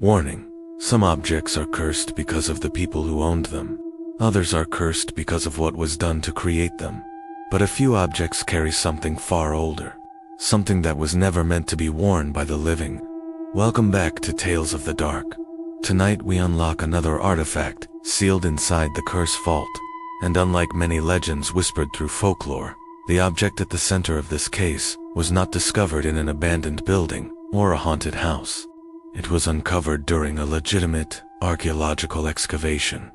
Warning: some objects are cursed because of the people who owned them. Others are cursed because of what was done to create them. But a few objects carry something far older. Something that was never meant to be worn by the living. Welcome back to Tales of the Dark. Tonight we unlock another artifact, sealed inside the curse vault. And unlike many legends whispered through folklore, the object at the center of this case was not discovered in an abandoned building or a haunted house. It was uncovered during a legitimate archaeological excavation.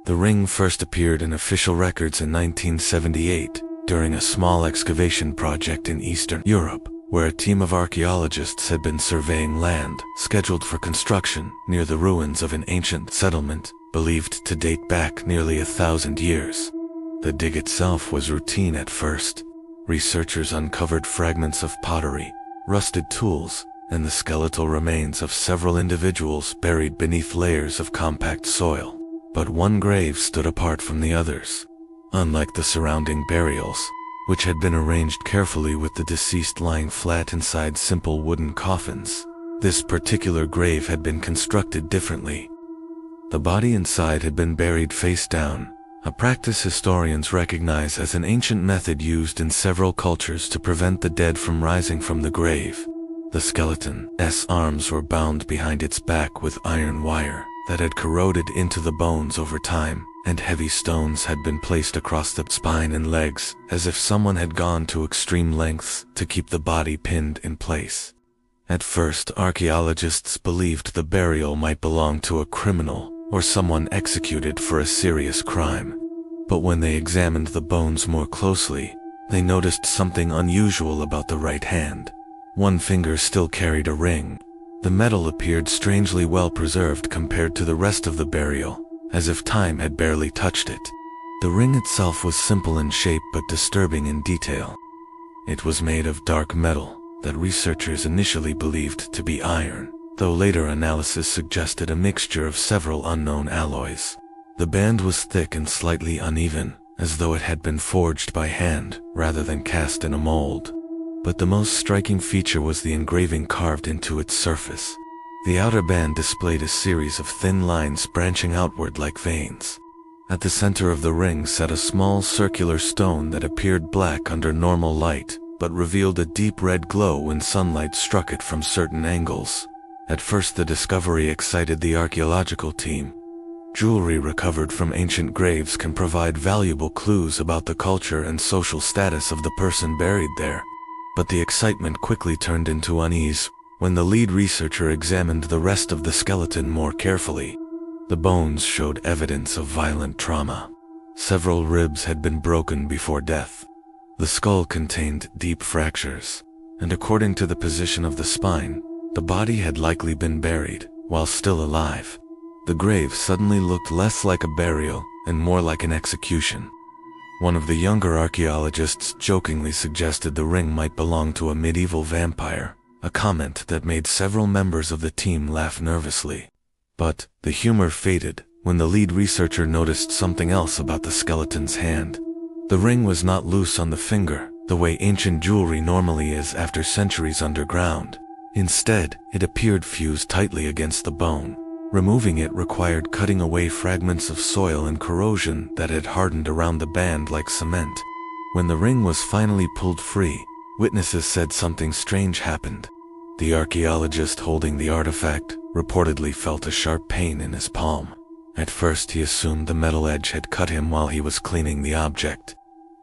The ring first appeared in official records in 1978 during a small excavation project in Eastern Europe, where a team of archaeologists had been surveying land scheduled for construction near the ruins of an ancient settlement believed to date back nearly 1,000 years. The dig itself was routine at first. Researchers uncovered fragments of pottery, rusted tools, and the skeletal remains of several individuals buried beneath layers of compact soil. But one grave stood apart from the others. Unlike the surrounding burials, which had been arranged carefully with the deceased lying flat inside simple wooden coffins, this particular grave had been constructed differently. The body inside had been buried face down, a practice historians recognize as an ancient method used in several cultures to prevent the dead from rising from the grave. The skeleton's arms were bound behind its back with iron wire that had corroded into the bones over time, and heavy stones had been placed across the spine and legs, as if someone had gone to extreme lengths to keep the body pinned in place. At first, archaeologists believed the burial might belong to a criminal or someone executed for a serious crime. But when they examined the bones more closely, they noticed something unusual about the right hand. One finger still carried a ring. The metal appeared strangely well preserved compared to the rest of the burial, as if time had barely touched it. The ring itself was simple in shape but disturbing in detail. It was made of dark metal that researchers initially believed to be iron, though later analysis suggested a mixture of several unknown alloys. The band was thick and slightly uneven, as though it had been forged by hand rather than cast in a mold. But the most striking feature was the engraving carved into its surface. The outer band displayed a series of thin lines branching outward like veins. At the center of the ring sat a small circular stone that appeared black under normal light, but revealed a deep red glow when sunlight struck it from certain angles. At first the discovery excited the archaeological team. Jewelry recovered from ancient graves can provide valuable clues about the culture and social status of the person buried there. But the excitement quickly turned into unease when the lead researcher examined the rest of the skeleton more carefully. The bones showed evidence of violent trauma. Several ribs had been broken before death. The skull contained deep fractures, and according to the position of the spine, the body had likely been buried while still alive. The grave suddenly looked less like a burial and more like an execution. One of the younger archaeologists jokingly suggested the ring might belong to a medieval vampire, a comment that made several members of the team laugh nervously. But the humor faded when the lead researcher noticed something else about the skeleton's hand. The ring was not loose on the finger, the way ancient jewelry normally is after centuries underground. Instead, it appeared fused tightly against the bone. Removing it required cutting away fragments of soil and corrosion that had hardened around the band like cement. When the ring was finally pulled free, witnesses said something strange happened. The archaeologist holding the artifact reportedly felt a sharp pain in his palm. At first he assumed the metal edge had cut him while he was cleaning the object.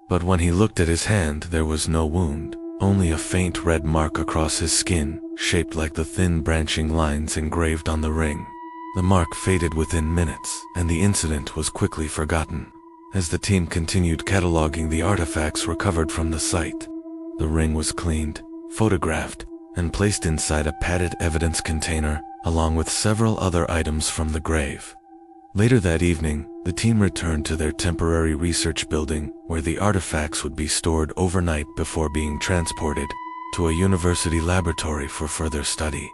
But when he looked at his hand, there was no wound, only a faint red mark across his skin, shaped like the thin branching lines engraved on the ring. The mark faded within minutes, and the incident was quickly forgotten. As the team continued cataloging the artifacts recovered from the site, the ring was cleaned, photographed, and placed inside a padded evidence container, along with several other items from the grave. Later that evening, the team returned to their temporary research building, where the artifacts would be stored overnight before being transported to a university laboratory for further study.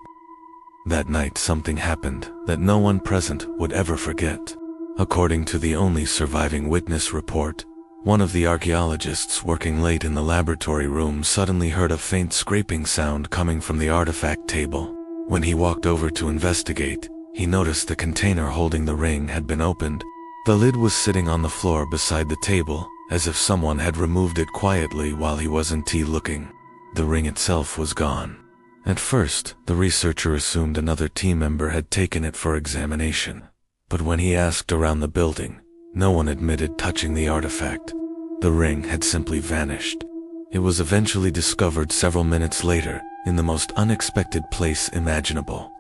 That night something happened that no one present would ever forget. According to the only surviving witness report, one of the archaeologists working late in the laboratory room suddenly heard a faint scraping sound coming from the artifact table. When he walked over to investigate, he noticed the container holding the ring had been opened. The lid was sitting on the floor beside the table, as if someone had removed it quietly while he wasn't looking. The ring itself was gone. At first, the researcher assumed another team member had taken it for examination. But when he asked around the building, no one admitted touching the artifact. The ring had simply vanished. It was eventually discovered several minutes later, in the most unexpected place imaginable.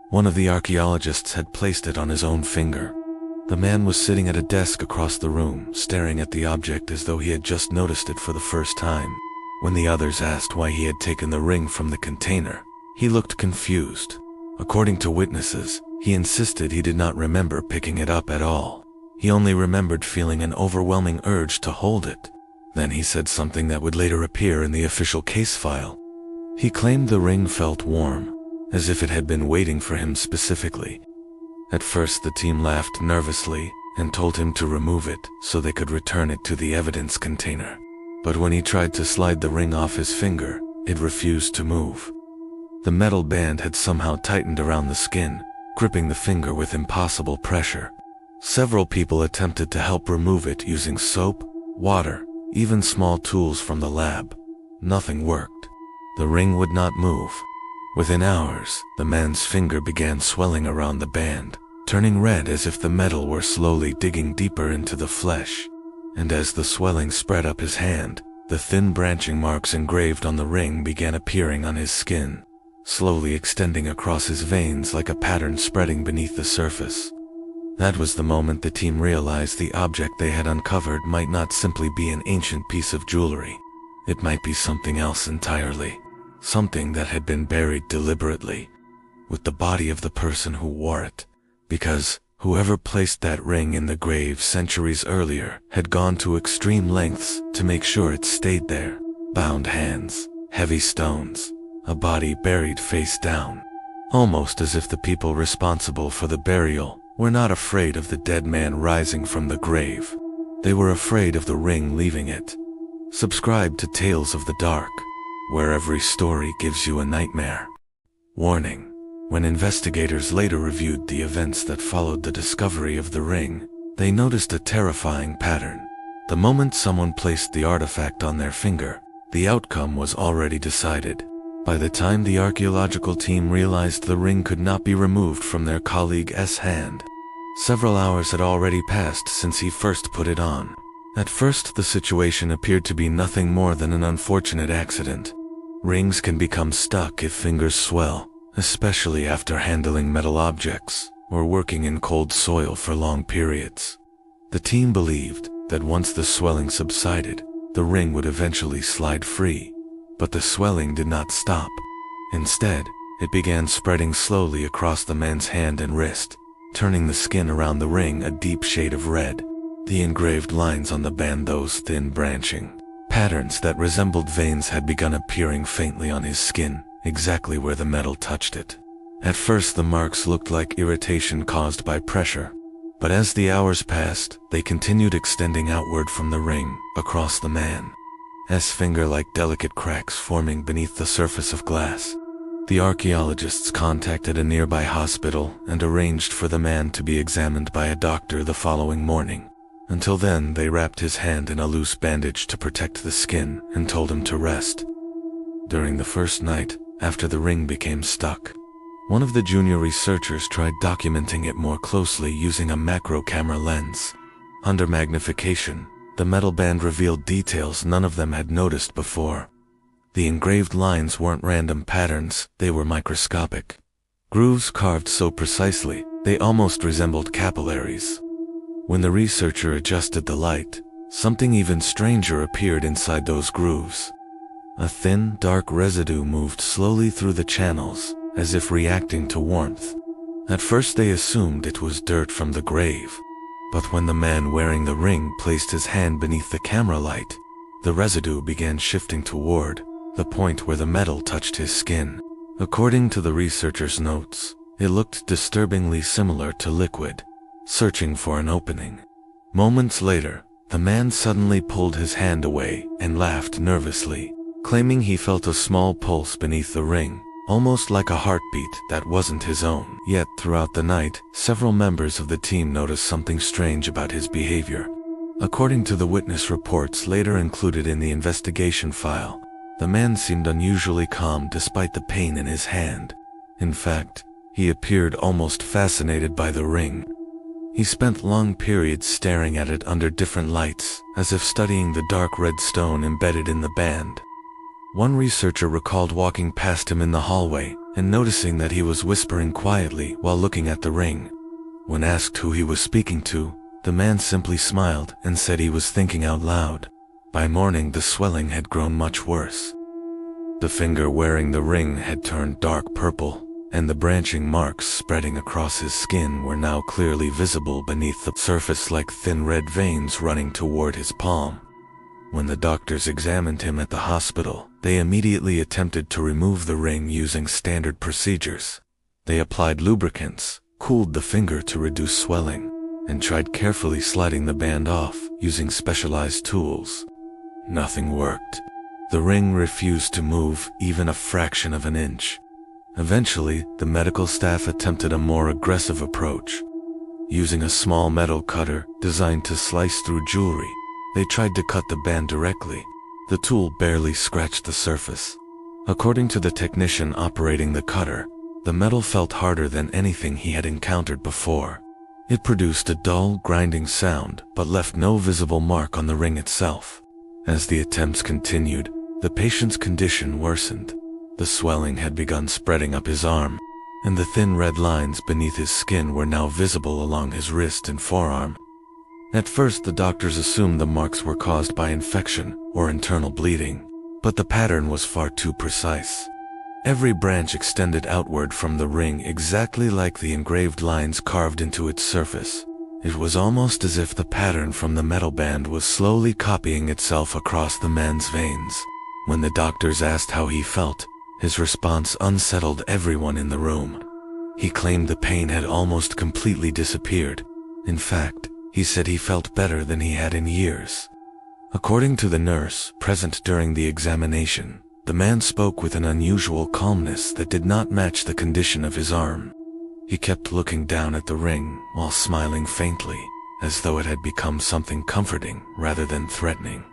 One of the archaeologists had placed it on his own finger. The man was sitting at a desk across the room, staring at the object as though he had just noticed it for the first time. When the others asked why he had taken the ring from the container, he looked confused. According to witnesses, he insisted he did not remember picking it up at all. He only remembered feeling an overwhelming urge to hold it. Then he said something that would later appear in the official case file. He claimed the ring felt warm, as if it had been waiting for him specifically. At first the team laughed nervously and told him to remove it so they could return it to the evidence container. But when he tried to slide the ring off his finger, it refused to move. The metal band had somehow tightened around the skin, gripping the finger with impossible pressure. Several people attempted to help remove it using soap, water, even small tools from the lab. Nothing worked. The ring would not move. Within hours, the man's finger began swelling around the band, turning red as if the metal were slowly digging deeper into the flesh. And as the swelling spread up his hand, the thin branching marks engraved on the ring began appearing on his skin, slowly extending across his veins like a pattern spreading beneath the surface. That was the moment the team realized the object they had uncovered might not simply be an ancient piece of jewelry. It might be something else entirely. Something that had been buried deliberately, with the body of the person who wore it. Because whoever placed that ring in the grave centuries earlier had gone to extreme lengths to make sure it stayed there. Bound hands, heavy stones, a body buried face down. Almost as if the people responsible for the burial were not afraid of the dead man rising from the grave. They were afraid of the ring leaving it. Subscribe to Tales of the Dark, where every story gives you a nightmare. Warning: when investigators later reviewed the events that followed the discovery of the ring, they noticed a terrifying pattern. The moment someone placed the artifact on their finger, the outcome was already decided. By the time the archaeological team realized the ring could not be removed from their colleague's hand, several hours had already passed since he first put it on. At first, the situation appeared to be nothing more than an unfortunate accident. Rings can become stuck if fingers swell, especially after handling metal objects or working in cold soil for long periods. The team believed that once the swelling subsided, the ring would eventually slide free. But the swelling did not stop. Instead, it began spreading slowly across the man's hand and wrist, turning the skin around the ring a deep shade of red. The engraved lines on the band, those thin branching patterns that resembled veins, had begun appearing faintly on his skin, exactly where the metal touched it. At first the marks looked like irritation caused by pressure, but as the hours passed, they continued extending outward from the ring, across the man's finger like delicate cracks forming beneath the surface of glass. The archaeologists contacted a nearby hospital and arranged for the man to be examined by a doctor the following morning. Until then, they wrapped his hand in a loose bandage to protect the skin and told him to rest. During the first night, after the ring became stuck, one of the junior researchers tried documenting it more closely using a macro camera lens. Under magnification, the metal band revealed details none of them had noticed before. The engraved lines weren't random patterns, they were microscopic. Grooves carved so precisely, they almost resembled capillaries. When the researcher adjusted the light, something even stranger appeared inside those grooves. A thin, dark residue moved slowly through the channels, as if reacting to warmth. At first they assumed it was dirt from the grave. But when the man wearing the ring placed his hand beneath the camera light, the residue began shifting toward the point where the metal touched his skin. According to the researcher's notes, it looked disturbingly similar to liquid, searching for an opening. Moments later, the man suddenly pulled his hand away and laughed nervously, claiming he felt a small pulse beneath the ring, almost like a heartbeat that wasn't his own. Yet throughout the night, several members of the team noticed something strange about his behavior. According to the witness reports later included in the investigation file, the man seemed unusually calm despite the pain in his hand. In fact, he appeared almost fascinated by the ring. He spent long periods staring at it under different lights, as if studying the dark red stone embedded in the band. One researcher recalled walking past him in the hallway and noticing that he was whispering quietly while looking at the ring. When asked who he was speaking to, the man simply smiled and said he was thinking out loud. By morning, the swelling had grown much worse. The finger wearing the ring had turned dark purple, and the branching marks spreading across his skin were now clearly visible beneath the surface like thin red veins running toward his palm. When the doctors examined him at the hospital, they immediately attempted to remove the ring using standard procedures. They applied lubricants, cooled the finger to reduce swelling, and tried carefully sliding the band off using specialized tools. Nothing worked. The ring refused to move even a fraction of an inch. Eventually, the medical staff attempted a more aggressive approach. Using a small metal cutter designed to slice through jewelry, they tried to cut the band directly. The tool barely scratched the surface. According to the technician operating the cutter, the metal felt harder than anything he had encountered before. It produced a dull, grinding sound, but left no visible mark on the ring itself. As the attempts continued, the patient's condition worsened. The swelling had begun spreading up his arm, and the thin red lines beneath his skin were now visible along his wrist and forearm. At first, the doctors assumed the marks were caused by infection or internal bleeding, but the pattern was far too precise. Every branch extended outward from the ring exactly like the engraved lines carved into its surface. It was almost as if the pattern from the metal band was slowly copying itself across the man's veins. When the doctors asked how he felt, his response unsettled everyone in the room. He claimed the pain had almost completely disappeared. In fact, he said he felt better than he had in years. According to the nurse present during the examination, the man spoke with an unusual calmness that did not match the condition of his arm. He kept looking down at the ring while smiling faintly, as though it had become something comforting rather than threatening.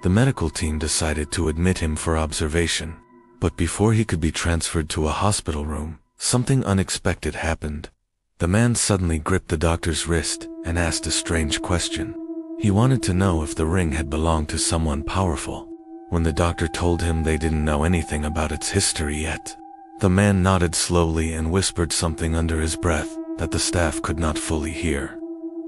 The medical team decided to admit him for observation, but before he could be transferred to a hospital room, something unexpected happened. The man suddenly gripped the doctor's wrist and asked a strange question. He wanted to know if the ring had belonged to someone powerful. When the doctor told him they didn't know anything about its history yet, the man nodded slowly and whispered something under his breath that the staff could not fully hear.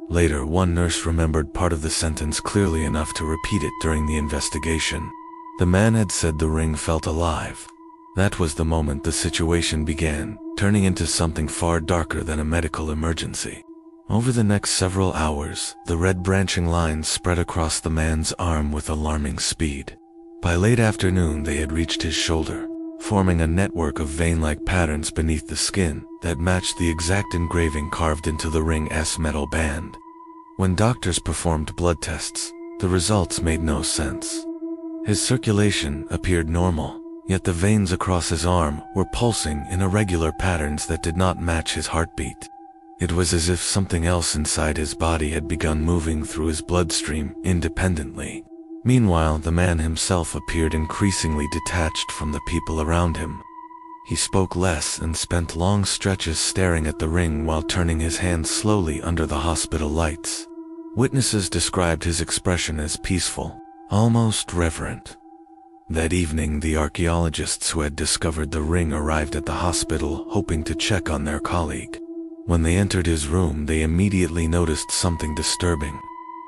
Later, one nurse remembered part of the sentence clearly enough to repeat it during the investigation. The man had said the ring felt alive. That was the moment the situation began, turning into something far darker than a medical emergency. Over the next several hours, the red branching lines spread across the man's arm with alarming speed. By late afternoon, they had reached his shoulder, forming a network of vein-like patterns beneath the skin that matched the exact engraving carved into the ring's metal band. When doctors performed blood tests, the results made no sense. His circulation appeared normal, yet the veins across his arm were pulsing in irregular patterns that did not match his heartbeat. It was as if something else inside his body had begun moving through his bloodstream independently. Meanwhile, the man himself appeared increasingly detached from the people around him. He spoke less and spent long stretches staring at the ring while turning his hands slowly under the hospital lights. Witnesses described his expression as peaceful, almost reverent. That evening, the archaeologists who had discovered the ring arrived at the hospital hoping to check on their colleague. When they entered his room, they immediately noticed something disturbing.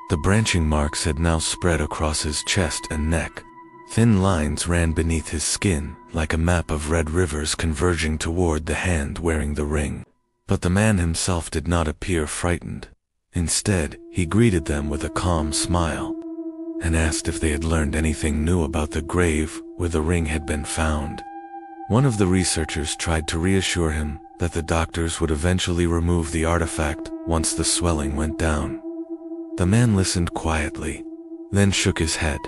The branching marks had now spread across his chest and neck. Thin lines ran beneath his skin, like a map of red rivers converging toward the hand wearing the ring. But the man himself did not appear frightened. Instead, he greeted them with a calm smile and asked if they had learned anything new about the grave where the ring had been found. One of the researchers tried to reassure him that the doctors would eventually remove the artifact once the swelling went down. The man listened quietly, then shook his head.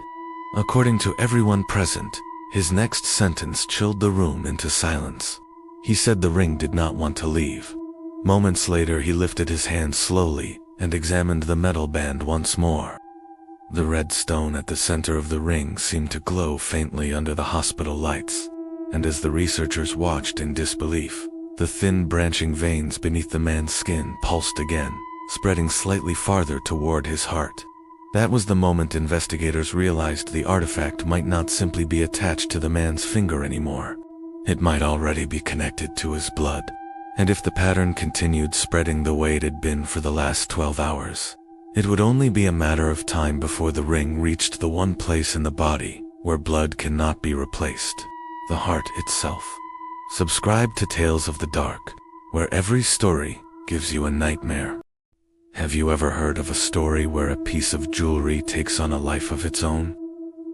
According to everyone present, His next sentence chilled the room into silence. He said the ring did not want to leave. Moments later, he lifted his hand slowly and examined the metal band once more. The red stone at the center of the ring seemed to glow faintly under the hospital lights, and as the researchers watched in disbelief, the thin branching veins beneath the man's skin pulsed again, spreading slightly farther toward his heart. That was the moment investigators realized the artifact might not simply be attached to the man's finger anymore. It might already be connected to his blood. And if the pattern continued spreading the way it had been for the last 12 hours, it would only be a matter of time before the ring reached the one place in the body where blood cannot be replaced, the heart itself. Subscribe to Tales of the Dark, where every story gives you a nightmare. Have you ever heard of a story where a piece of jewelry takes on a life of its own?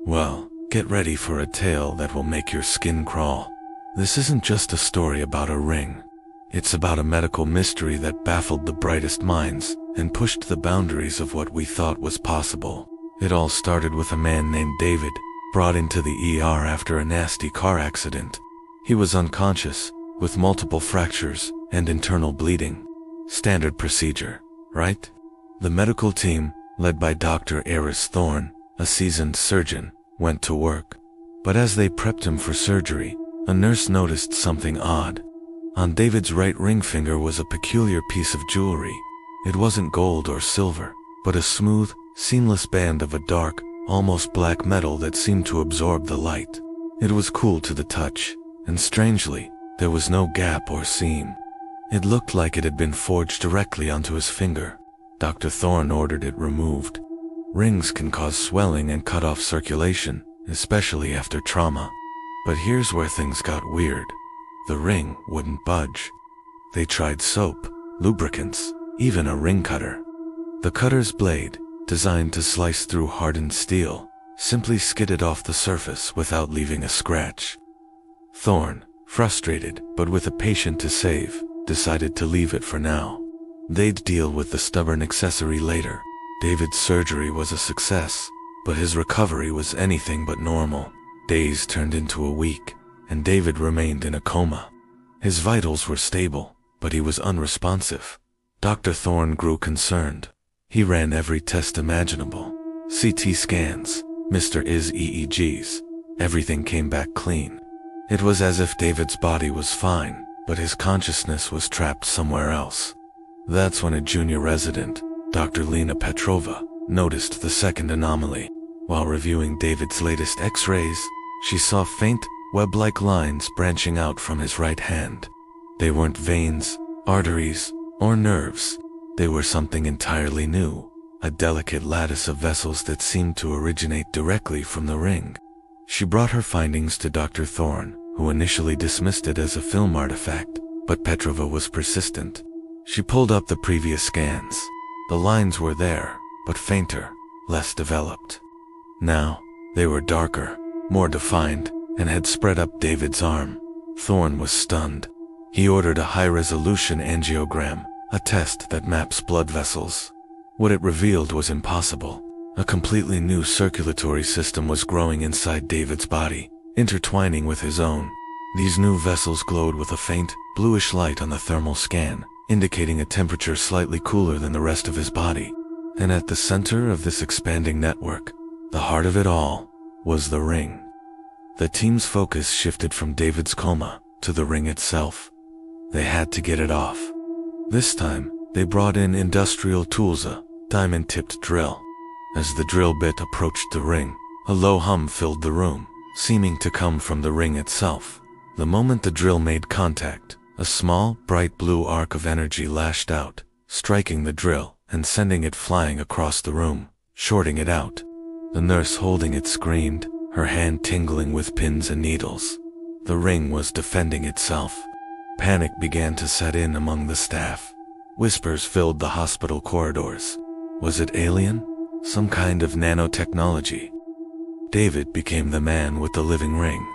Well, get ready for a tale that will make your skin crawl. This isn't just a story about a ring. It's about a medical mystery that baffled the brightest minds and pushed the boundaries of what we thought was possible. It all started with a man named David, brought into the ER after a nasty car accident. He was unconscious, with multiple fractures and internal bleeding. Standard procedure, right? The medical team, led by Dr. Eris Thorne, a seasoned surgeon, went to work. But as they prepped him for surgery, a nurse noticed something odd. On David's right ring finger was a peculiar piece of jewelry. It wasn't gold or silver, but a smooth, seamless band of a dark, almost black metal that seemed to absorb the light. It was cool to the touch, and strangely, there was no gap or seam. It looked like it had been forged directly onto his finger. Dr. Thorne ordered it removed. Rings can cause swelling and cut off circulation, especially after trauma. But here's where things got weird. The ring wouldn't budge. They tried soap, lubricants, even a ring cutter. The cutter's blade, designed to slice through hardened steel, simply skidded off the surface without leaving a scratch. Thorne, frustrated but with a patient to save, decided to leave it for now. They'd deal with the stubborn accessory later. David's surgery was a success, but his recovery was anything but normal. Days turned into a week, and David remained in a coma. His vitals were stable, but he was unresponsive. Dr. Thorne grew concerned. He ran every test imaginable. CT scans, Mr. Is EEGs. Everything came back clean. It was as if David's body was fine, but his consciousness was trapped somewhere else. That's when a junior resident, Dr. Lena Petrova, noticed the second anomaly. While reviewing David's latest X-rays, she saw faint, web-like lines branching out from his right hand. They weren't veins, arteries, or nerves. They were something entirely new, a delicate lattice of vessels that seemed to originate directly from the ring. She brought her findings to Dr. Thorne, who initially dismissed it as a film artifact, but Petrova was persistent. She pulled up the previous scans. The lines were there, but fainter, less developed. Now, they were darker, more defined, and had spread up David's arm. Thorne was stunned. He ordered a high-resolution angiogram, a test that maps blood vessels. What it revealed was impossible. A completely new circulatory system was growing inside David's body, intertwining with his own. These new vessels glowed with a faint, bluish light on the thermal scan, indicating a temperature slightly cooler than the rest of his body. And at the center of this expanding network, the heart of it all, was the ring. The team's focus shifted from David's coma to the ring itself. They had to get it off. This time, they brought in industrial tools, a diamond-tipped drill. As the drill bit approached the ring, a low hum filled the room, seeming to come from the ring itself. The moment the drill made contact, a small, bright blue arc of energy lashed out, striking the drill and sending it flying across the room, shorting it out. The nurse holding it screamed, her hand tingling with pins and needles. The ring was defending itself. Panic began to set in among the staff. Whispers filled the hospital corridors. Was it alien? Some kind of nanotechnology? David became the man with the living ring.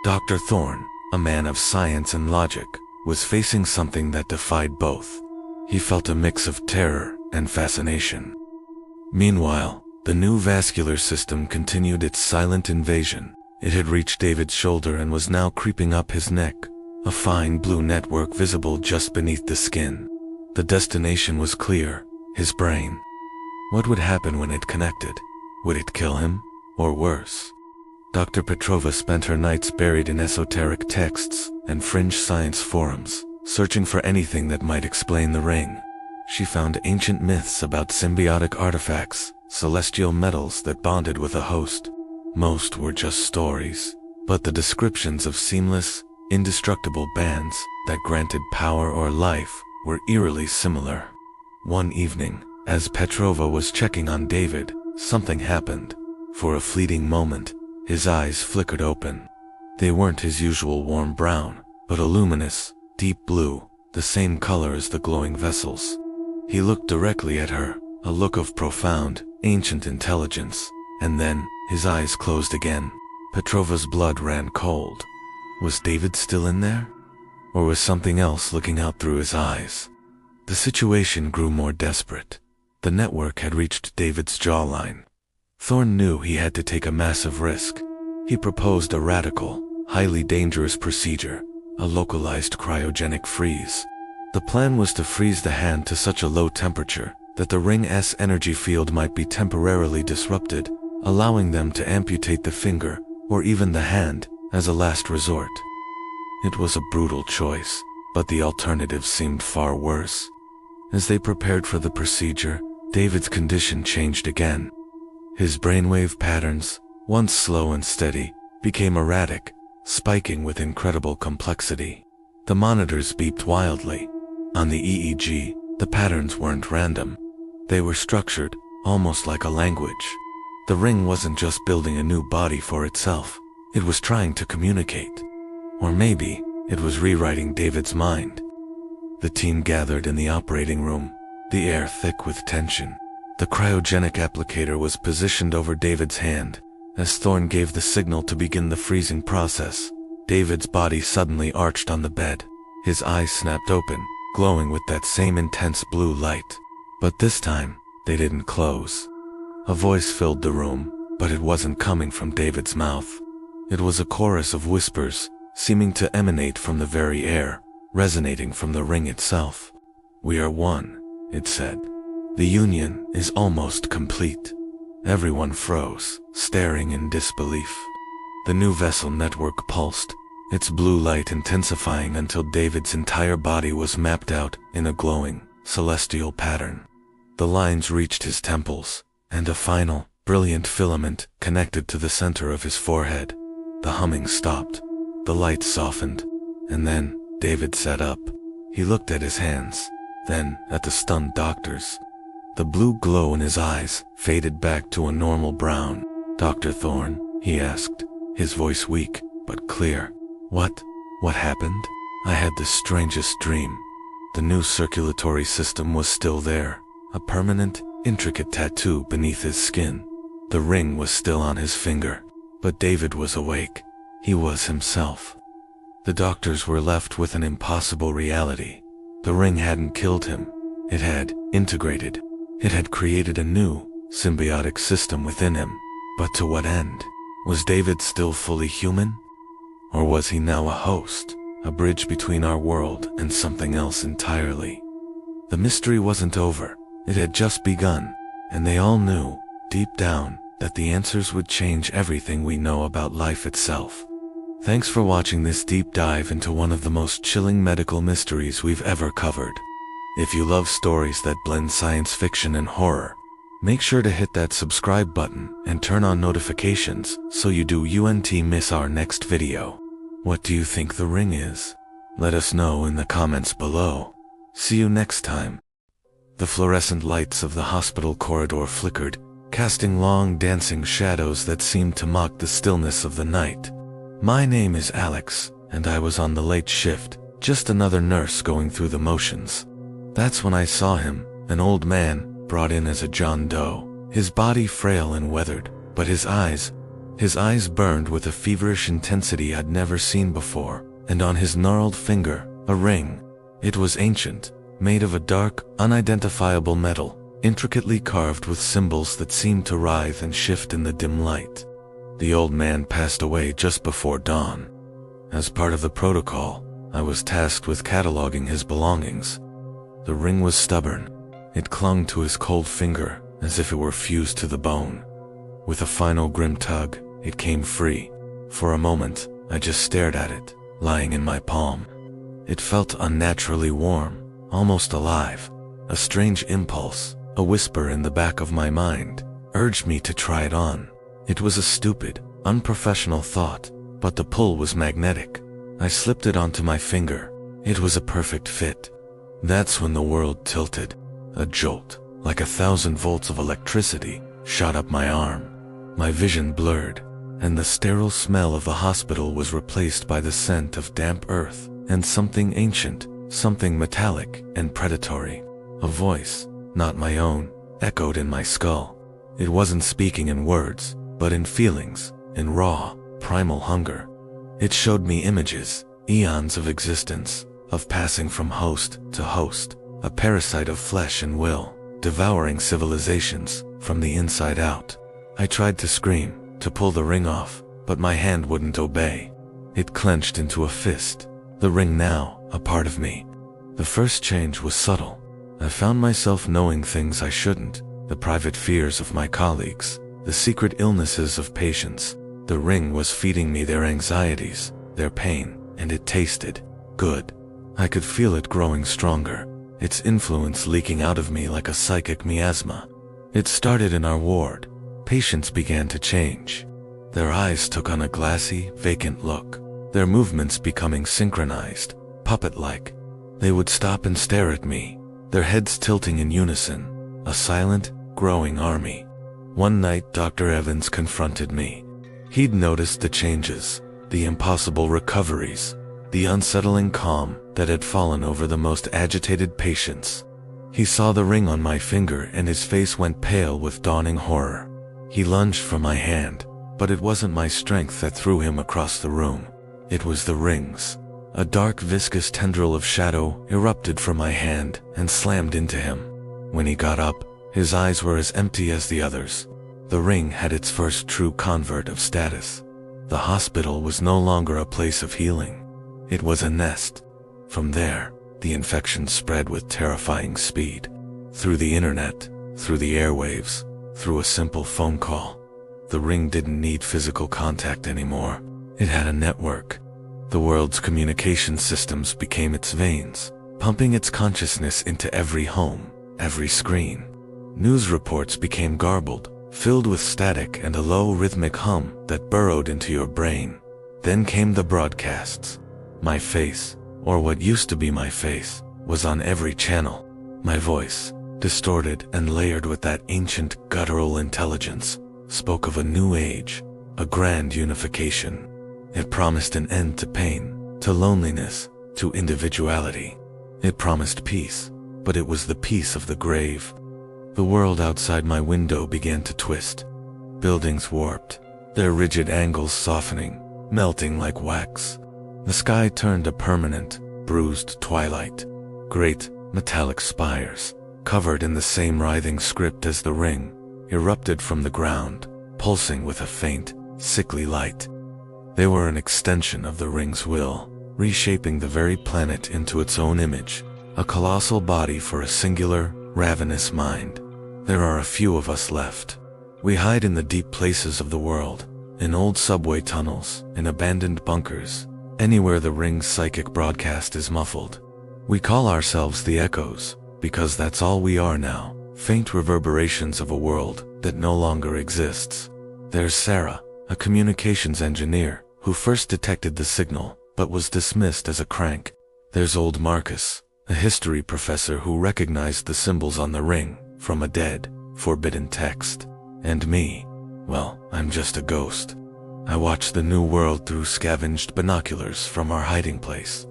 Dr. Thorne, a man of science and logic, was facing something that defied both. He felt a mix of terror and fascination. Meanwhile, the new vascular system continued its silent invasion. It had reached David's shoulder and was now creeping up his neck, a fine blue network visible just beneath the skin. The destination was clear, his brain. What would happen when it connected? Would it kill him? Or worse? Dr. Petrova spent her nights buried in esoteric texts and fringe science forums, searching for anything that might explain the ring. She found ancient myths about symbiotic artifacts, celestial metals that bonded with a host. Most were just stories, but the descriptions of seamless, indestructible bands that granted power or life were eerily similar. One evening, as Petrova was checking on David, something happened. For a fleeting moment, his eyes flickered open. They weren't his usual warm brown, but a luminous, deep blue, the same color as the glowing vessels. He looked directly at her, a look of profound, ancient intelligence, and then his eyes closed again. Petrova's blood ran cold. Was David still in there? Or was something else looking out through his eyes? The situation grew more desperate. The network had reached David's jawline. Thorne knew he had to take a massive risk. He proposed a radical, highly dangerous procedure, a localized cryogenic freeze. The plan was to freeze the hand to such a low temperature that the ring's energy field might be temporarily disrupted, allowing them to amputate the finger or even the hand as a last resort. It was a brutal choice, but the alternative seemed far worse. As they prepared for the procedure, David's condition changed again. His brainwave patterns, once slow and steady, became erratic, spiking with incredible complexity. The monitors beeped wildly. On the EEG, the patterns weren't random. They were structured, almost like a language. The ring wasn't just building a new body for itself, it was trying to communicate. Or maybe, it was rewriting David's mind. The team gathered in the operating room, the air thick with tension. The cryogenic applicator was positioned over David's hand. As Thorne gave the signal to begin the freezing process, David's body suddenly arched on the bed. His eyes snapped open, glowing with that same intense blue light. But this time, they didn't close. A voice filled the room, but it wasn't coming from David's mouth. It was a chorus of whispers, seeming to emanate from the very air, resonating from the ring itself. "We are one," it said. "The union is almost complete." Everyone froze, staring in disbelief. The new vessel network pulsed, its blue light intensifying until David's entire body was mapped out in a glowing, celestial pattern. The lines reached his temples, and a final, brilliant filament connected to the center of his forehead. The humming stopped, the light softened, and then David sat up. He looked at his hands, then at the stunned doctors. The blue glow in his eyes faded back to a normal brown. "Dr. Thorne," he asked, his voice weak but clear. What happened?" "I had the strangest dream." The new circulatory system was still there, a permanent, intricate tattoo beneath his skin. The ring was still on his finger, but David was awake. He was himself. The doctors were left with an impossible reality. The ring hadn't killed him. It had integrated. It had created a new, symbiotic system within him. But to what end? Was David still fully human? Or was he now a host, a bridge between our world and something else entirely? The mystery wasn't over. It had just begun, and they all knew, deep down, that the answers would change everything we know about life itself. Thanks for watching this deep dive into one of the most chilling medical mysteries we've ever covered. If you love stories that blend science fiction and horror, make sure to hit that subscribe button and turn on notifications so you don't miss our next video. What do you think the ring is? Let us know in the comments below. See you next time. The fluorescent lights of the hospital corridor flickered, casting long dancing shadows that seemed to mock the stillness of the night. My name is Alex, and I was on the late shift, just another nurse going through the motions. That's when I saw him, an old man, brought in as a John Doe, his body frail and weathered, but his eyes burned with a feverish intensity I'd never seen before, and on his gnarled finger, a ring. It was ancient, made of a dark, unidentifiable metal, intricately carved with symbols that seemed to writhe and shift in the dim light. The old man passed away just before dawn. As part of the protocol, I was tasked with cataloging his belongings. The ring was stubborn. It clung to his cold finger as if it were fused to the bone. With a final grim tug, it came free. For a moment, I just stared at it, lying in my palm. It felt unnaturally warm, almost alive. A strange impulse, a whisper in the back of my mind, urged me to try it on. It was a stupid, unprofessional thought, but the pull was magnetic. I slipped it onto my finger. It was a perfect fit. That's when the world tilted. A jolt, like 1,000 volts of electricity, shot up my arm. My vision blurred, and the sterile smell of the hospital was replaced by the scent of damp earth and something ancient, something metallic and predatory. A voice, not my own, echoed in my skull. It wasn't speaking in words, but in feelings, in raw, primal hunger. It showed me images, eons of existence, of passing from host to host, a parasite of flesh and will, devouring civilizations from the inside out. I tried to scream, to pull the ring off, but my hand wouldn't obey. It clenched into a fist, the ring now a part of me. The first change was subtle. I found myself knowing things I shouldn't, the private fears of my colleagues, the secret illnesses of patients. The ring was feeding me their anxieties, their pain, and it tasted good. I could feel it growing stronger, its influence leaking out of me like a psychic miasma. It started in our ward. Patients began to change. Their eyes took on a glassy, vacant look, their movements becoming synchronized, puppet-like. They would stop and stare at me, their heads tilting in unison, a silent, growing army. One night Dr. Evans confronted me. He'd noticed the changes, the impossible recoveries, the unsettling calm that had fallen over the most agitated patients. He saw the ring on my finger and his face went pale with dawning horror. He lunged for my hand, but it wasn't my strength that threw him across the room. It was the ring's. A dark viscous tendril of shadow erupted from my hand and slammed into him. When he got up, his eyes were as empty as the others. The ring had its first true convert of status. The hospital was no longer a place of healing. It was a nest. From there, the infection spread with terrifying speed. Through the internet, through the airwaves, through a simple phone call. The ring didn't need physical contact anymore. It had a network. The world's communication systems became its veins, pumping its consciousness into every home, every screen. News reports became garbled, filled with static and a low rhythmic hum that burrowed into your brain. Then came the broadcasts. My face, or what used to be my face, was on every channel. My voice, distorted and layered with that ancient guttural intelligence, spoke of a new age, a grand unification. It promised an end to pain, to loneliness, to individuality. It promised peace, but it was the peace of the grave. The world outside my window began to twist. Buildings warped, their rigid angles softening, melting like wax. The sky turned a permanent, bruised twilight. Great, metallic spires, covered in the same writhing script as the ring, erupted from the ground, pulsing with a faint, sickly light. They were an extension of the ring's will, reshaping the very planet into its own image, a colossal body for a singular, ravenous mind. There are a few of us left. We hide in the deep places of the world, in old subway tunnels, in abandoned bunkers, anywhere the ring's psychic broadcast is muffled. We call ourselves the Echoes, because that's all we are now, faint reverberations of a world that no longer exists. There's Sarah, a communications engineer, who first detected the signal, but was dismissed as a crank. There's old Marcus, a history professor who recognized the symbols on the ring from a dead, forbidden text. And me, well, I'm just a ghost. I watch the new world through scavenged binoculars from our hiding place.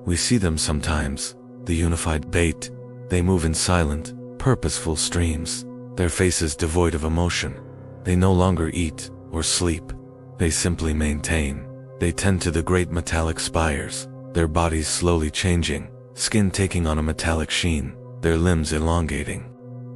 We see them sometimes, the unified bait. They move in silent, purposeful streams, their faces devoid of emotion. They no longer eat or sleep. They simply maintain. They tend to the great metallic spires, their bodies slowly changing, skin taking on a metallic sheen, their limbs elongating.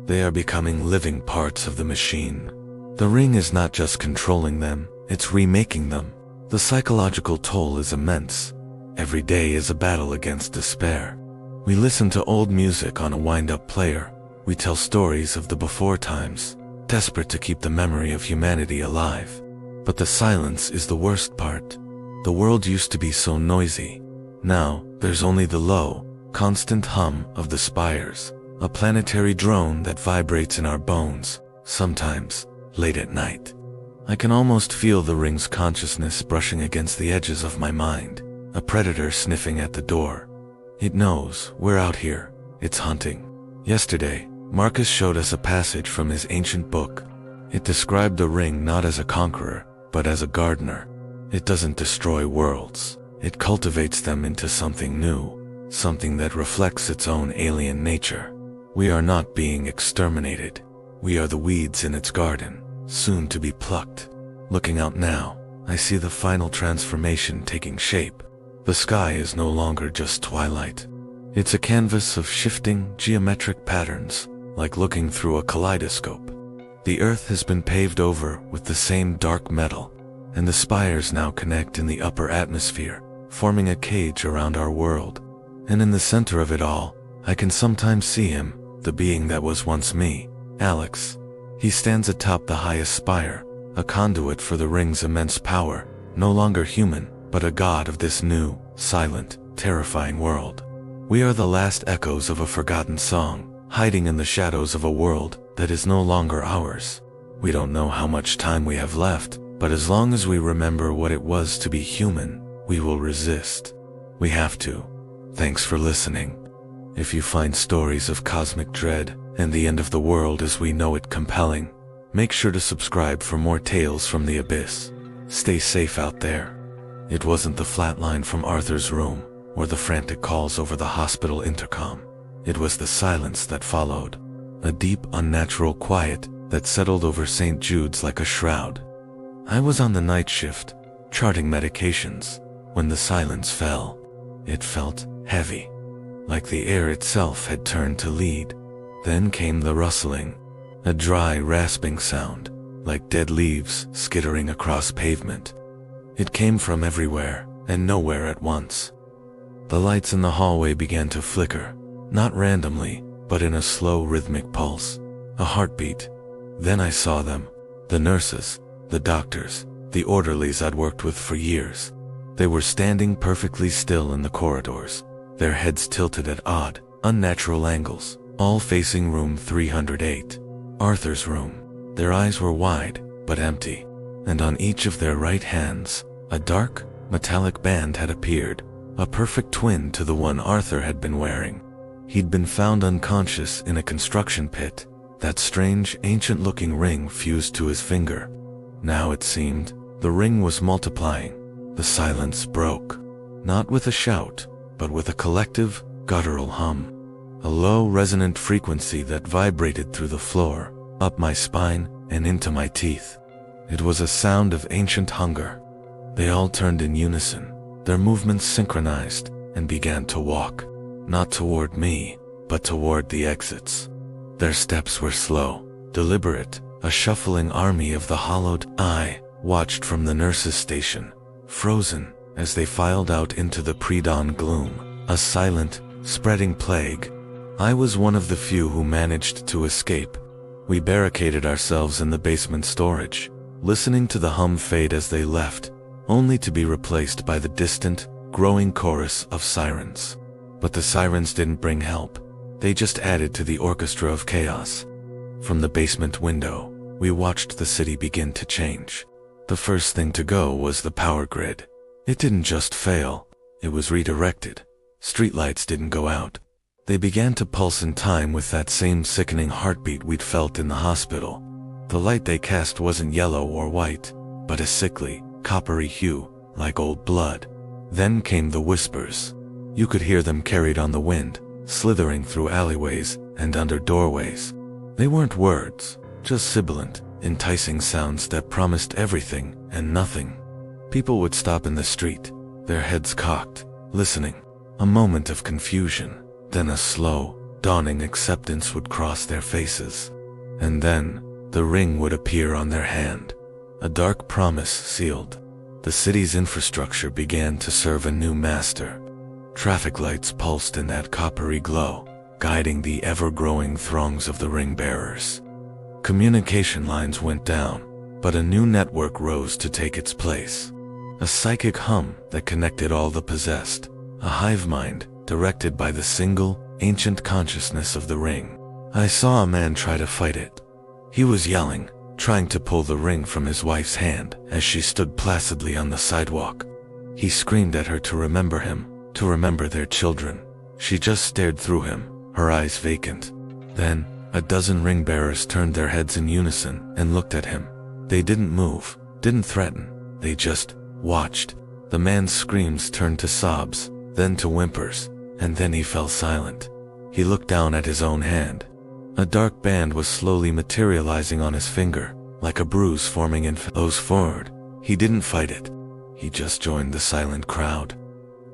They are becoming living parts of the machine. The ring is not just controlling them, It's remaking them. The psychological toll is immense. Every day is a battle against despair. We listen to old music on a wind-up player. We tell stories of the before times, desperate to keep the memory of humanity alive. But the silence is the worst part. The world used to be so noisy. Now, there's only the low, constant hum of the spires, a planetary drone that vibrates in our bones, sometimes, late at night. I can almost feel the ring's consciousness brushing against the edges of my mind, a predator sniffing at the door. It knows we're out here. It's hunting. Yesterday, Marcus showed us a passage from his ancient book. It described the ring not as a conqueror, but as a gardener. It doesn't destroy worlds. It cultivates them into something new, something that reflects its own alien nature. We are not being exterminated. We are the weeds in its garden, soon to be plucked. Looking out now, I see the final transformation taking shape. The sky is no longer just twilight. It's a canvas of shifting, geometric patterns, like looking through a kaleidoscope. The earth has been paved over with the same dark metal, and the spires now connect in the upper atmosphere, forming a cage around our world. And in the center of it all, I can sometimes see him, the being that was once me, Alex. He stands atop the highest spire, a conduit for the ring's immense power, no longer human, but a god of this new, silent, terrifying world. We are the last echoes of a forgotten song, hiding in the shadows of a world that is no longer ours. We don't know how much time we have left, but as long as we remember what it was to be human, we will resist. We have to. Thanks for listening. If you find stories of cosmic dread and the end of the world as we know it compelling, make sure to subscribe for more tales from the abyss. Stay safe out there. It wasn't the flatline from Arthur's room, or the frantic calls over the hospital intercom. It was the silence that followed, a deep, unnatural quiet that settled over St. Jude's like a shroud. I was on the night shift, charting medications, when the silence fell. It felt heavy, like the air itself had turned to lead. Then came the rustling, a dry, rasping sound, like dead leaves skittering across pavement. It came from everywhere and nowhere at once. The lights in the hallway began to flicker, not randomly, but in a slow rhythmic pulse, a heartbeat. Then I saw them, the nurses, the doctors, the orderlies I'd worked with for years. They were standing perfectly still in the corridors, their heads tilted at odd, unnatural angles, all facing room 308, Arthur's room. Their eyes were wide, but empty, and on each of their right hands, a dark, metallic band had appeared, a perfect twin to the one Arthur had been wearing. He'd been found unconscious in a construction pit, that strange, ancient-looking ring fused to his finger. Now it seemed, the ring was multiplying. The silence broke, not with a shout, but with a collective, guttural hum. A low, resonant frequency that vibrated through the floor, up my spine, and into my teeth. It was a sound of ancient hunger. They all turned in unison, their movements synchronized, and began to walk, not toward me, but toward the exits. Their steps were slow, deliberate, a shuffling army of the hollowed. I watched from the nurse's station, frozen, as they filed out into the pre-dawn gloom, a silent, spreading plague. I was one of the few who managed to escape. We barricaded ourselves in the basement storage, listening to the hum fade as they left, only to be replaced by the distant, growing chorus of sirens. But the sirens didn't bring help. They just added to the orchestra of chaos. From the basement window, we watched the city begin to change. The first thing to go was the power grid. It didn't just fail, it was redirected. Streetlights didn't go out. They began to pulse in time with that same sickening heartbeat we'd felt in the hospital. The light they cast wasn't yellow or white, but a sickly, coppery hue, like old blood. Then came the whispers. You could hear them carried on the wind, slithering through alleyways and under doorways. They weren't words, just sibilant, enticing sounds that promised everything and nothing. People would stop in the street, their heads cocked, listening. A moment of confusion, then a slow, dawning acceptance would cross their faces. And then, the ring would appear on their hand. a dark promise sealed. The city's infrastructure began to serve a new master. Traffic lights pulsed in that coppery glow, guiding the ever-growing throngs of the ring-bearers. Communication lines went down, but a new network rose to take its place. A psychic hum that connected all the possessed, a hive mind directed by the single, ancient consciousness of the ring. I saw a man try to fight it. He was yelling, trying to pull the ring from his wife's hand as she stood placidly on the sidewalk. He screamed at her to remember him, to remember their children. She just stared through him, her eyes vacant. Then, a dozen ring-bearers turned their heads in unison and looked at him. They didn't move, didn't threaten, they just watched. The man's screams turned to sobs, then to whimpers, and then he fell silent. He looked down at his own hand. A dark band was slowly materializing on his finger, like a bruise forming in those forward. He didn't fight it. He just joined the silent crowd.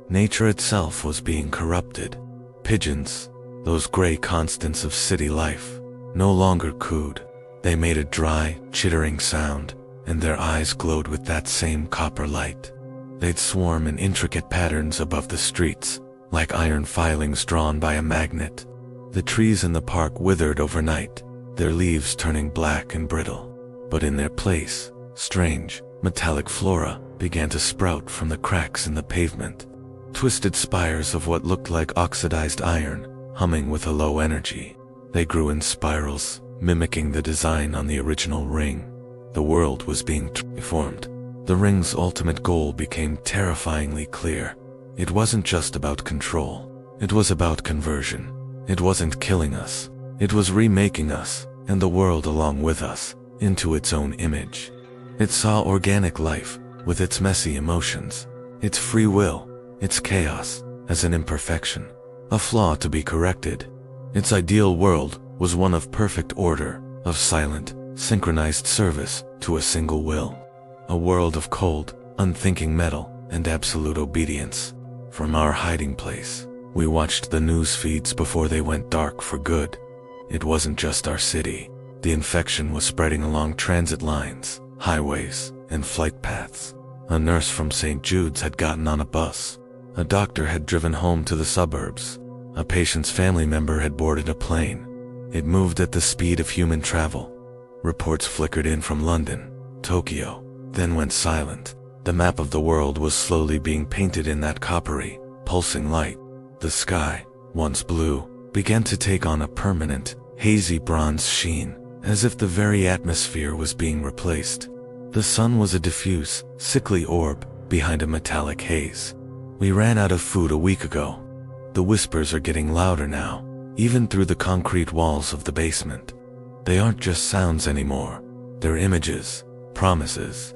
Nature itself was being corrupted. Pigeons, those gray constants of city life, no longer cooed. They made a dry, chittering sound, and their eyes glowed with that same copper light. They'd swarm in intricate patterns above the streets, like iron filings drawn by a magnet. The trees in the park withered overnight, their leaves turning black and brittle. But in their place, strange, metallic flora began to sprout from the cracks in the pavement. Twisted spires of what looked like oxidized iron, humming with a low energy. They grew in spirals, mimicking the design on the original ring. The world was being transformed. The ring's ultimate goal became terrifyingly clear. It wasn't just about control. It was about conversion. It wasn't killing us. It was remaking us, and the world along with us, into its own image. It saw organic life, with its messy emotions, its free will, its chaos, as an imperfection, a flaw to be corrected. Its ideal world was one of perfect order, of silent, synchronized service to a single will. A world of cold, unthinking metal, and absolute obedience. From our hiding place, we watched the news feeds before they went dark for good. It wasn't just our city. The infection was spreading along transit lines, highways, and flight paths. A nurse from St. Jude's had gotten on a bus. A doctor had driven home to the suburbs. A patient's family member had boarded a plane. It moved at the speed of human travel. Reports flickered in from London, Tokyo, then went silent. The map of the world was slowly being painted in that coppery, pulsing light. The sky, once blue, began to take on a permanent, hazy bronze sheen, as if the very atmosphere was being replaced. The sun was a diffuse, sickly orb behind a metallic haze. We ran out of food a week ago. The whispers are getting louder now, even through the concrete walls of the basement. They aren't just sounds anymore. They're images, promises.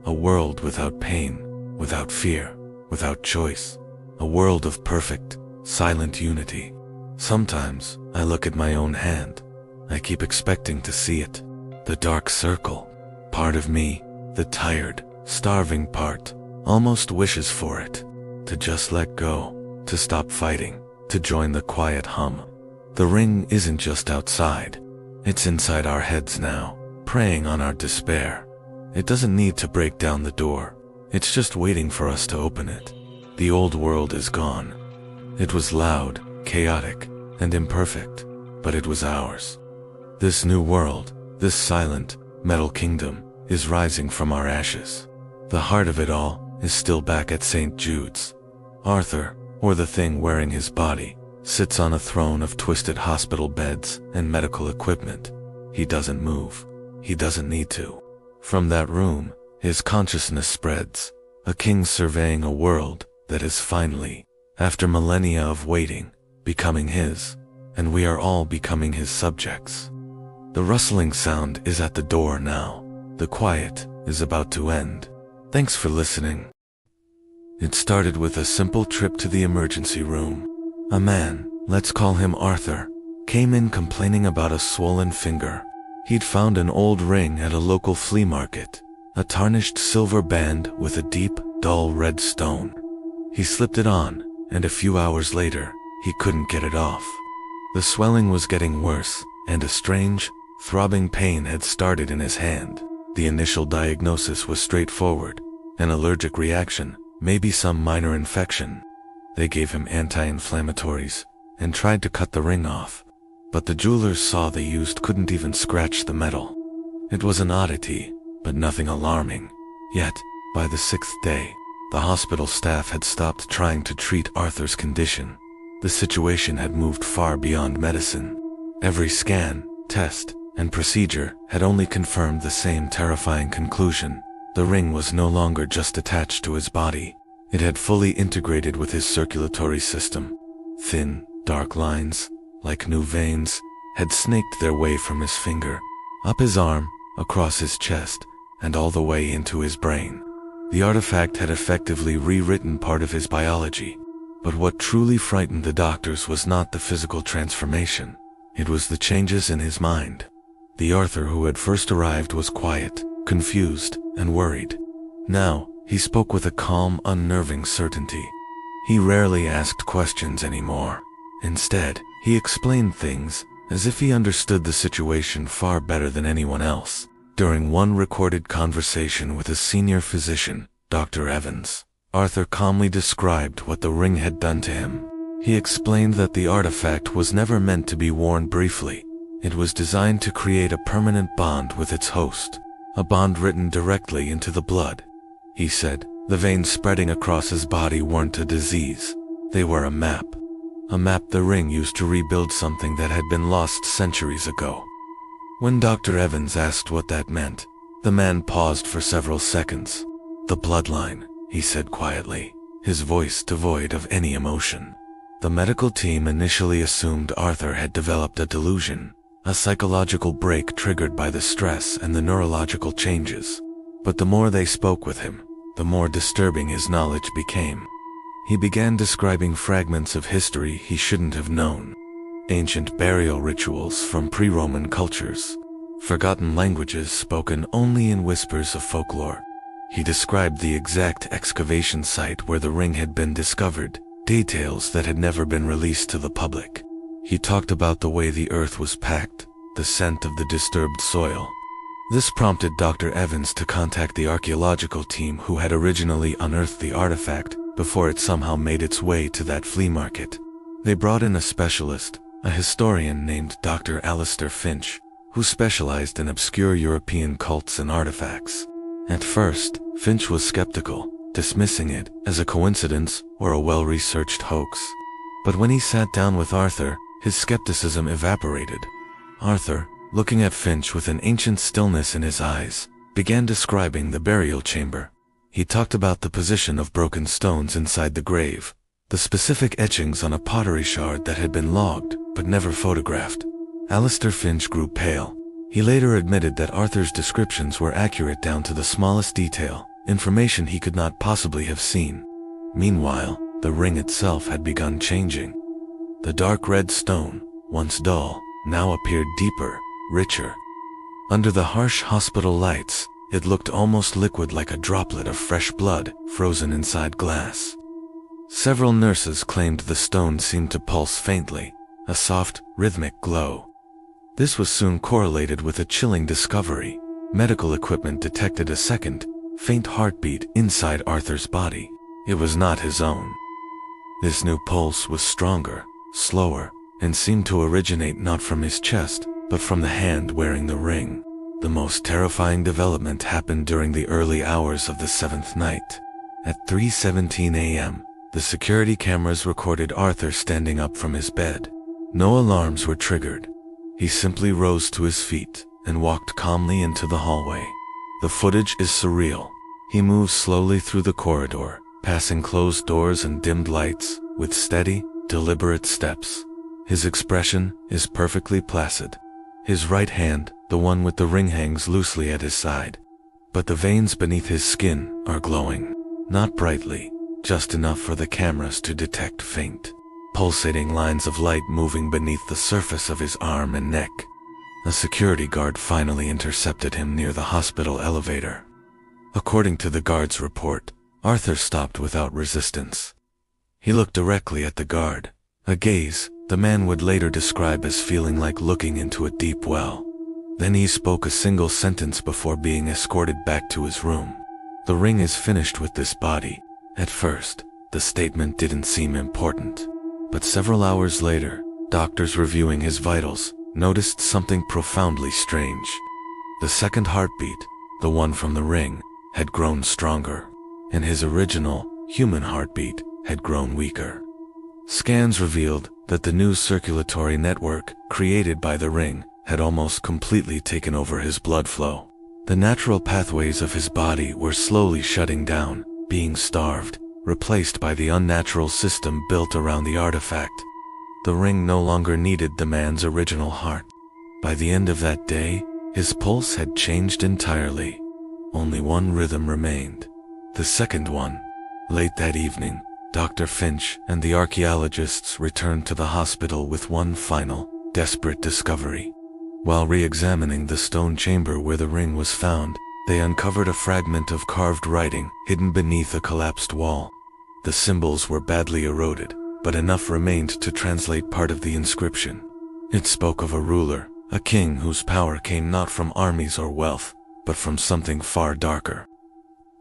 A world without pain, without fear, without choice. A world of perfect, silent unity. Sometimes I look at my own hand. I keep expecting to see it. The dark circle. Part of me, the tired, starving part, almost wishes for it. To just let go, to stop fighting, to join the quiet hum. The ring isn't just outside. It's inside our heads now, preying on our despair. It doesn't need to break down the door. It's just waiting for us to open it. The old world is gone. It was loud, chaotic, and imperfect, but it was ours. This new world, this silent, metal kingdom, is rising from our ashes. The heart of it all is still back at St. Jude's. Arthur, or the thing wearing his body, sits on a throne of twisted hospital beds and medical equipment. He doesn't move. He doesn't need to. From that room, his consciousness spreads, a king surveying a world that is finally, after millennia of waiting, becoming his, and we are all becoming his subjects. The rustling sound is at the door now. The quiet is about to end. Thanks for listening. It started with a simple trip to the emergency room. A man, let's call him Arthur, came in complaining about a swollen finger. He'd found an old ring at a local flea market, a tarnished silver band with a deep, dull red stone. He slipped it on, and a few hours later, he couldn't get it off. The swelling was getting worse, and a strange, throbbing pain had started in his hand. The initial diagnosis was straightforward: an allergic reaction, maybe some minor infection. They gave him anti-inflammatories and tried to cut the ring off, but the jewelers saw they used couldn't even scratch the metal. It was an oddity, but nothing alarming. Yet, by the 6th day, the hospital staff had stopped trying to treat Arthur's condition. The situation had moved far beyond medicine. Every scan, test, and procedure had only confirmed the same terrifying conclusion: the ring was no longer just attached to his body. It had fully integrated with his circulatory system. Thin, dark lines, like new veins, had snaked their way from his finger, up his arm, across his chest, and all the way into his brain. The artifact had effectively rewritten part of his biology. But what truly frightened the doctors was not the physical transformation. It was the changes in his mind. The Arthur who had first arrived was quiet, confused, and worried. Now, he spoke with a calm, unnerving certainty. He rarely asked questions anymore. Instead, he explained things as if he understood the situation far better than anyone else. During one recorded conversation with a senior physician, Dr. Evans, Arthur calmly described what the ring had done to him. He explained that the artifact was never meant to be worn briefly. It was designed to create a permanent bond with its host, a bond written directly into the blood. He said, the veins spreading across his body weren't a disease. They were a map. A map the ring used to rebuild something that had been lost centuries ago. When Dr. Evans asked what that meant, the man paused for several seconds. The bloodline, he said quietly, his voice devoid of any emotion. The medical team initially assumed Arthur had developed a delusion, a psychological break triggered by the stress and the neurological changes. But the more they spoke with him, the more disturbing his knowledge became. He began describing fragments of history he shouldn't have known. Ancient burial rituals from pre-Roman cultures. Forgotten languages spoken only in whispers of folklore. He described the exact excavation site where the ring had been discovered, details that had never been released to the public. He talked about the way the earth was packed, the scent of the disturbed soil. This prompted Dr. Evans to contact the archaeological team who had originally unearthed the artifact before it somehow made its way to that flea market. They brought in a specialist, a historian named Dr. Alistair Finch, who specialized in obscure European cults and artifacts. At first, Finch was skeptical, dismissing it as a coincidence or a well-researched hoax. But when he sat down with Arthur, his skepticism evaporated. Arthur, looking at Finch with an ancient stillness in his eyes, began describing the burial chamber. He talked about the position of broken stones inside the grave, the specific etchings on a pottery shard that had been logged but never photographed. Alistair Finch grew pale. He later admitted that Arthur's descriptions were accurate down to the smallest detail, information he could not possibly have seen. Meanwhile, the ring itself had begun changing. The dark red stone, once dull, now appeared deeper, richer. Under the harsh hospital lights, it looked almost liquid, like a droplet of fresh blood frozen inside glass. Several nurses claimed the stone seemed to pulse faintly, a soft, rhythmic glow. This was soon correlated with a chilling discovery. Medical equipment detected a second, faint heartbeat inside Arthur's body. It was not his own. This new pulse was stronger, slower, and seemed to originate not from his chest, but from the hand wearing the ring. The most terrifying development happened during the early hours of the 7th night. At 3:17 a.m., the security cameras recorded Arthur standing up from his bed. No alarms were triggered. He simply rose to his feet and walked calmly into the hallway. The footage is surreal. He moves slowly through the corridor, passing closed doors and dimmed lights, with steady, deliberate steps. His expression is perfectly placid. His right hand, the one with the ring, hangs loosely at his side. But the veins beneath his skin are glowing. Not brightly, just enough for the cameras to detect faint, pulsating lines of light moving beneath the surface of his arm and neck. A security guard finally intercepted him near the hospital elevator. According to the guard's report, Arthur stopped without resistance. He looked directly at the guard, a gaze the man would later describe as feeling like looking into a deep well. Then he spoke a single sentence before being escorted back to his room. "The ring is finished with this body." At first, the statement didn't seem important. But several hours later, doctors reviewing his vitals noticed something profoundly strange. The second heartbeat, the one from the ring, had grown stronger, and his original, human heartbeat had grown weaker. Scans revealed that the new circulatory network created by the ring had almost completely taken over his blood flow. The natural pathways of his body were slowly shutting down, being starved, replaced by the unnatural system built around the artifact. The ring no longer needed the man's original heart. By the end of that day, his pulse had changed entirely. Only one rhythm remained. The second one. Late that evening, Dr. Finch and the archaeologists returned to the hospital with one final, desperate discovery. While re-examining the stone chamber where the ring was found, they uncovered a fragment of carved writing hidden beneath a collapsed wall. The symbols were badly eroded, but enough remained to translate part of the inscription. It spoke of a ruler, a king whose power came not from armies or wealth, but from something far darker.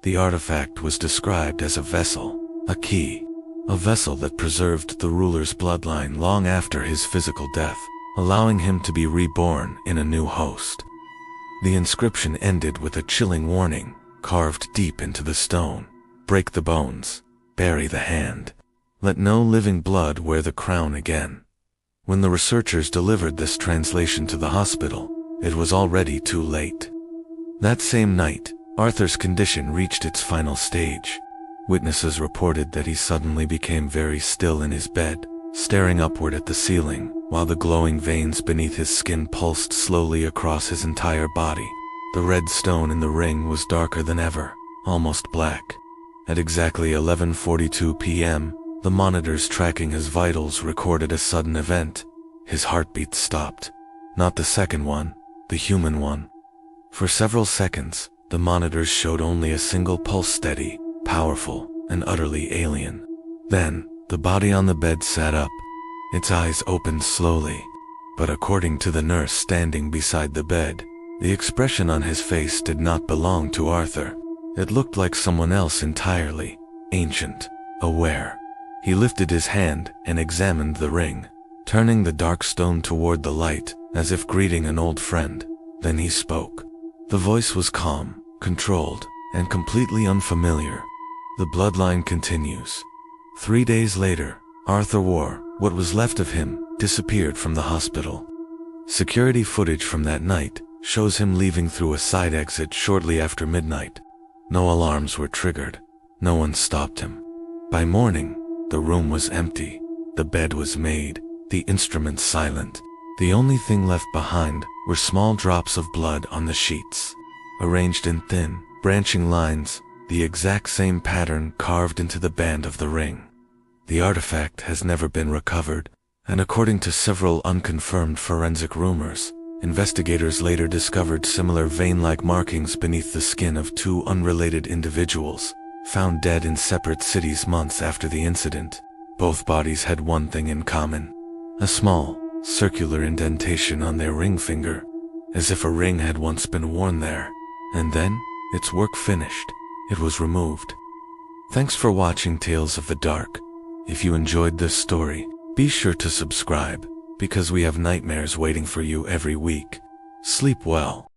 The artifact was described as a vessel, a key, a vessel that preserved the ruler's bloodline long after his physical death, allowing him to be reborn in a new host. The inscription ended with a chilling warning, carved deep into the stone: "Break the bones, bury the hand. Let no living blood wear the crown again." When the researchers delivered this translation to the hospital, it was already too late. That same night, Arthur's condition reached its final stage. Witnesses reported that he suddenly became very still in his bed, staring upward at the ceiling, while the glowing veins beneath his skin pulsed slowly across his entire body. The red stone in the ring was darker than ever, almost black. At exactly 11:42 p.m., the monitors tracking his vitals recorded a sudden event. His heartbeat stopped. Not the second one, the human one. For several seconds, the monitors showed only a single pulse, steady, powerful, and utterly alien. Then, the body on the bed sat up. Its eyes opened slowly. But according to the nurse standing beside the bed, the expression on his face did not belong to Arthur. It looked like someone else entirely, ancient, aware. He lifted his hand and examined the ring, turning the dark stone toward the light, as if greeting an old friend. Then he spoke. The voice was calm, controlled, and completely unfamiliar. The bloodline continues. 3 days later, Arthur War, what was left of him, disappeared from the hospital. Security footage from that night shows him leaving through a side exit shortly after midnight. No alarms were triggered. No one stopped him. By morning, the room was empty. The bed was made, the instruments silent. The only thing left behind were small drops of blood on the sheets, arranged in thin, branching lines, the exact same pattern carved into the band of the ring. The artifact has never been recovered, and according to several unconfirmed forensic rumors, investigators later discovered similar vein-like markings beneath the skin of 2 unrelated individuals, found dead in separate cities months after the incident. Both bodies had one thing in common: a small, circular indentation on their ring finger, as if a ring had once been worn there. And then, its work finished, it was removed. Thanks for watching Tales of the Dark. If you enjoyed this story, be sure to subscribe, because we have nightmares waiting for you every week. Sleep well.